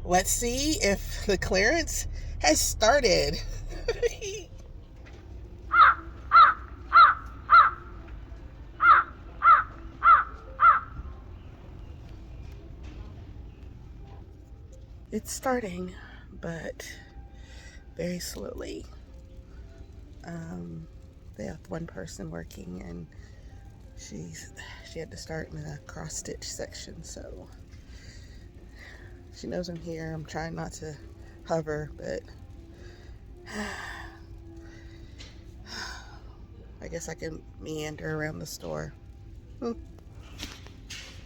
Let's see if the clearance has started. It's starting, but very slowly. They have one person working, and she had to start in the cross stitch section, so she knows I'm here. I'm trying not to hover, but I guess I can meander around the store.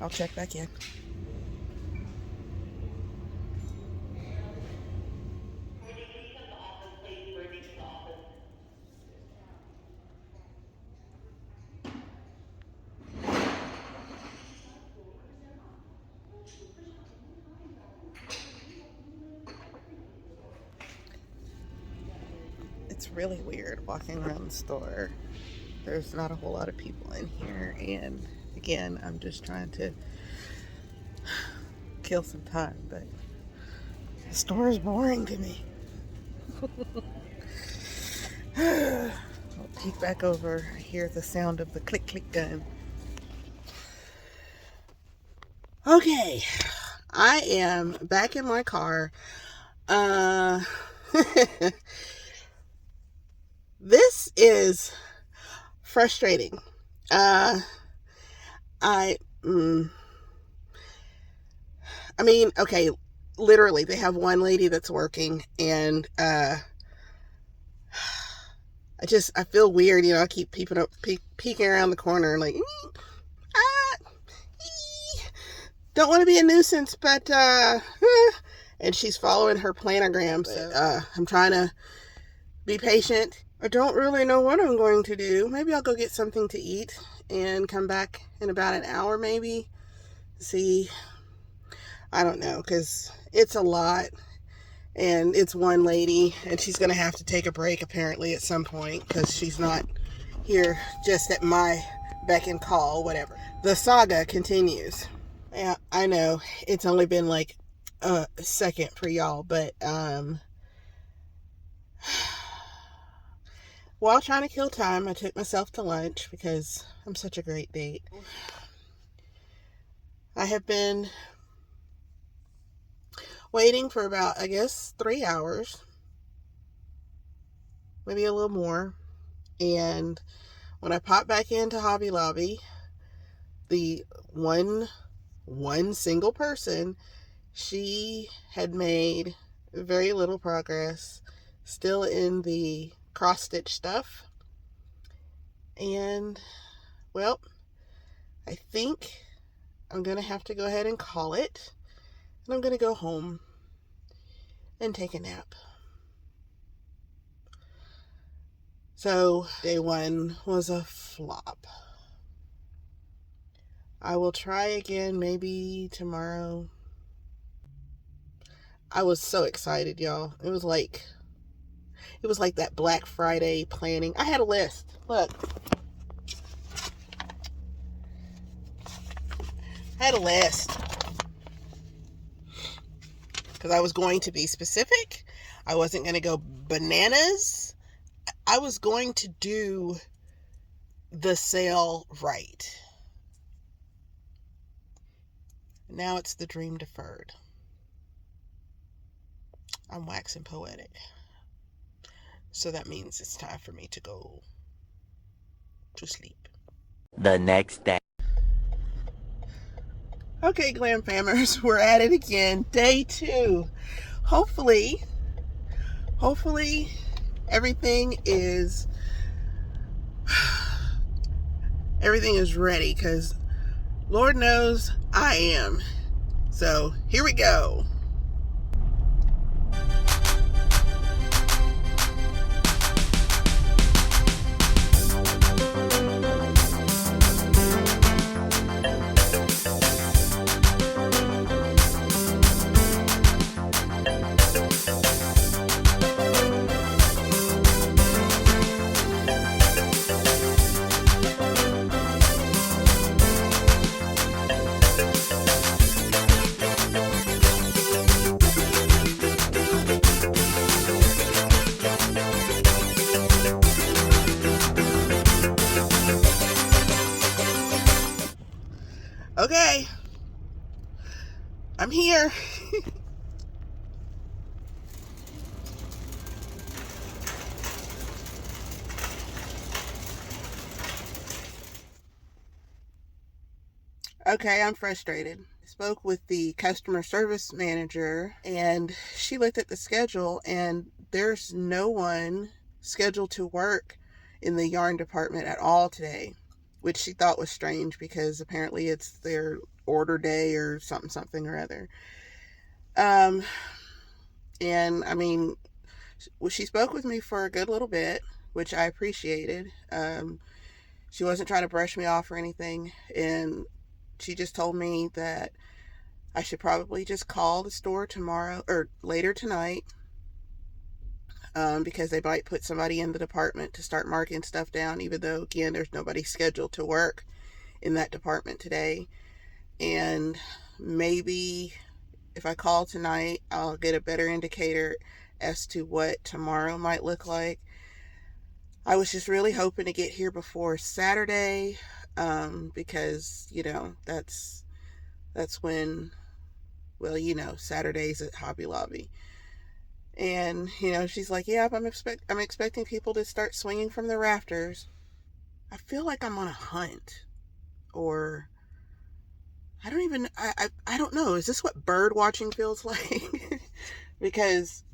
I'll check back in. It's really weird walking around the store. There's not a whole lot of people in here, and again, I'm just trying to kill some time, but the store is boring to me. I'll peek back over. I hear the sound of the click click gun. Okay, I am back in my car. This is frustrating. I mean, okay, literally, they have one lady that's working, and I feel weird, you know. I keep peeking around the corner, like, don't want to be a nuisance, but and she's following her planogram. So I'm trying to be patient. I don't really know what I'm going to do. Maybe I'll go get something to eat and come back in about an hour, maybe. See, I don't know, because it's a lot, and it's one lady, and she's going to have to take a break apparently at some point, because she's not here just at my beck and call, whatever. The saga continues. Yeah, I know it's only been like a second for y'all, but while trying to kill time, I took myself to lunch because I'm such a great date. I have been waiting for about, I guess, 3 hours, maybe a little more. And when I popped back into Hobby Lobby, the one single person, she had made very little progress, still in the cross stitch stuff. And well, I think I'm gonna have to go ahead and call it, and I'm gonna go home and take a nap. So day one was a flop. I will try again maybe tomorrow. I was so excited, y'all. It was like that Black Friday planning. I had a list. Look. I had a list. Because I was going to be specific. I wasn't going to go bananas. I was going to do the sale right. Now it's the dream deferred. I'm waxing poetic. So that means it's time for me to go to sleep. The next day. Okay, GlamFamers, we're at it again. Day 2. Hopefully everything is ready, because Lord knows I am. So here we go. I'm here. Okay, I'm frustrated. I spoke with the customer service manager and she looked at the schedule and there's no one scheduled to work in the yarn department at all today, which she thought was strange because apparently it's their order day or something or other. And I mean, she spoke with me for a good little bit, which I appreciated. She wasn't trying to brush me off or anything, and she just told me that I should probably just call the store tomorrow or later tonight, because they might put somebody in the department to start marking stuff down, even though, again, there's nobody scheduled to work in that department today. And maybe if I call tonight, I'll get a better indicator as to what tomorrow might look like. I was just really hoping to get here before Saturday, because, you know, that's when, well, you know, Saturdays at Hobby Lobby. And, you know, she's like, yeah, I'm expecting people to start swinging from the rafters. I feel like I'm on a hunt, or I don't know. Is this what bird watching feels like? Because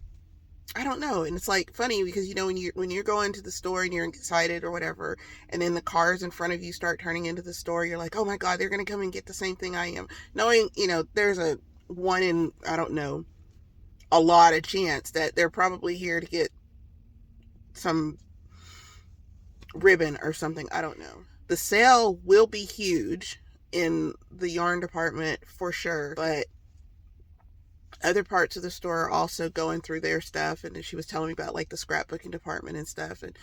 I don't know. And it's like funny because, you know, when you're going to the store and you're excited or whatever, and then the cars in front of you start turning into the store, you're like, oh my God, they're going to come and get the same thing I am. Knowing, you know, there's a one in, I don't know, a lot of chance that they're probably here to get some ribbon or something. I don't know. The sale will be huge in the yarn department for sure, but other parts of the store are also going through their stuff. And she was telling me about like the scrapbooking department and stuff. And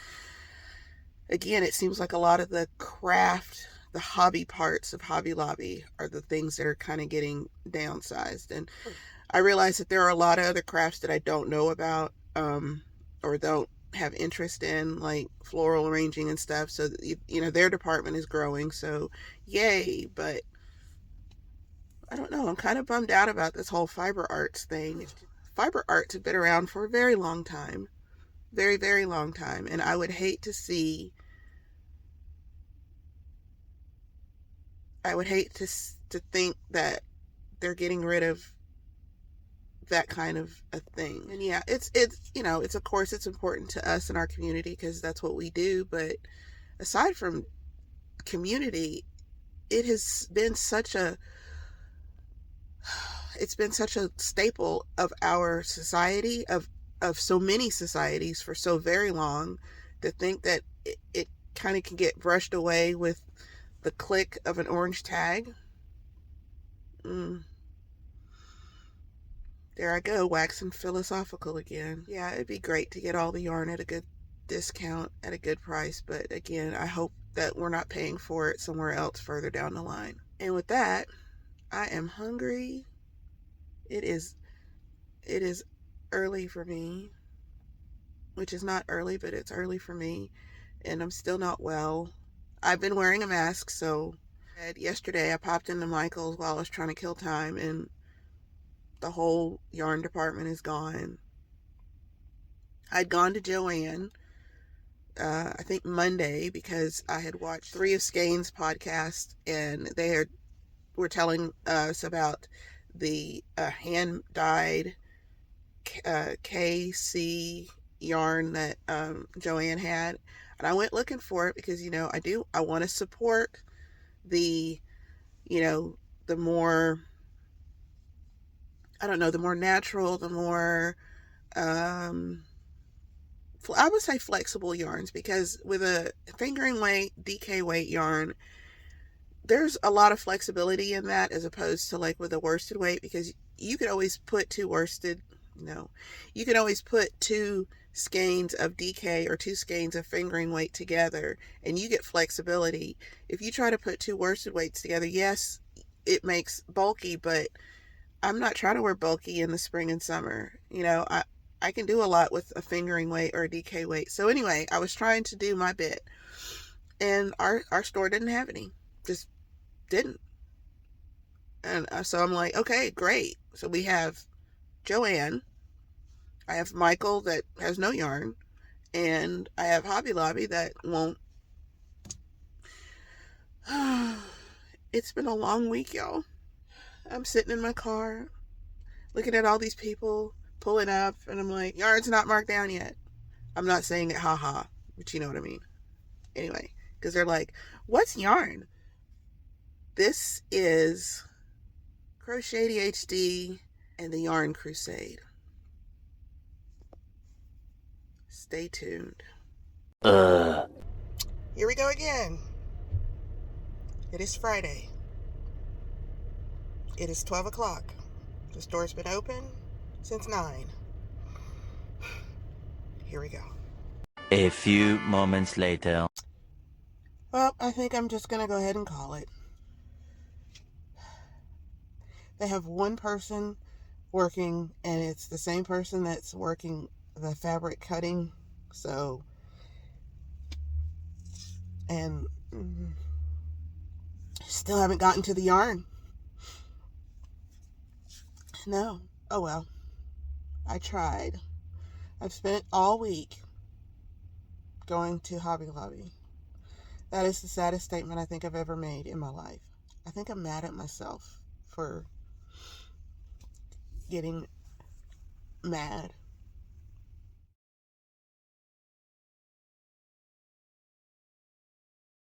again, it seems like a lot of the craft, the hobby parts of Hobby Lobby are the things that are kind of getting downsized. And I realize that there are a lot of other crafts that I don't know about, or don't have interest in, like floral arranging and stuff. So, you know, their department is growing, so yay. But I don't know, I'm kind of bummed out about this whole fiber arts thing. Fiber arts have been around for a very long time. Very, very long time. And I would hate to think that they're getting rid of that kind of a thing. And yeah, it's you know, it's, of course, it's important to us in our community because that's what we do. But aside from community, it's been such a staple of our society, of so many societies for so very long, to think that it kind of can get brushed away with the click of an orange tag. There I go, waxing philosophical again. Yeah, it'd be great to get all the yarn at a good discount at a good price, but again, I hope that we're not paying for it somewhere else further down the line. And with that, I am hungry. It is early for me, which is not early, but it's early for me, and I'm still not well. I've been wearing a mask, so yesterday I popped into Michael's while I was trying to kill time, and the whole yarn department is gone. I'd gone to Joann, I think Monday, because I had watched 3 of Skane's podcasts, and they were telling us about the hand-dyed KC yarn that Joann had. And I went looking for it because, you know, I want to support the, you know, the more, I don't know, the more natural, the more, I would say flexible yarns, because with a fingering weight, DK weight yarn, there's a lot of flexibility in that as opposed to like with a worsted weight, because you could always put two skeins of DK or 2 skeins of fingering weight together and you get flexibility. If you try to put 2 worsted weights together, yes, it makes bulky, but I'm not trying to wear bulky in the spring and summer. You know, I can do a lot with a fingering weight or a DK weight. So anyway, I was trying to do my bit, and our store didn't have any. Just didn't. And so I'm like, okay, great. So we have Joanne, I have Michael that has no yarn, and I have Hobby Lobby that won't. It's been a long week, y'all. I'm sitting in my car looking at all these people pulling up, and I'm like, yarn's not marked down yet. I'm not saying it haha, but you know what I mean. Anyway, because they're like, what's yarn? This is Croch80hd and the Yarn Crusade. Stay tuned. Here we go again. It is Friday. It is 12 o'clock. The store's been open since 9. Here we go. A few moments later. Well, I think I'm just going to go ahead and call it. They have one person working, and it's the same person that's working the fabric cutting. So, and still haven't gotten to the yarn. No. Oh well. I tried. I've spent all week going to Hobby Lobby. That is the saddest statement I think I've ever made in my life. I think I'm mad at myself for getting mad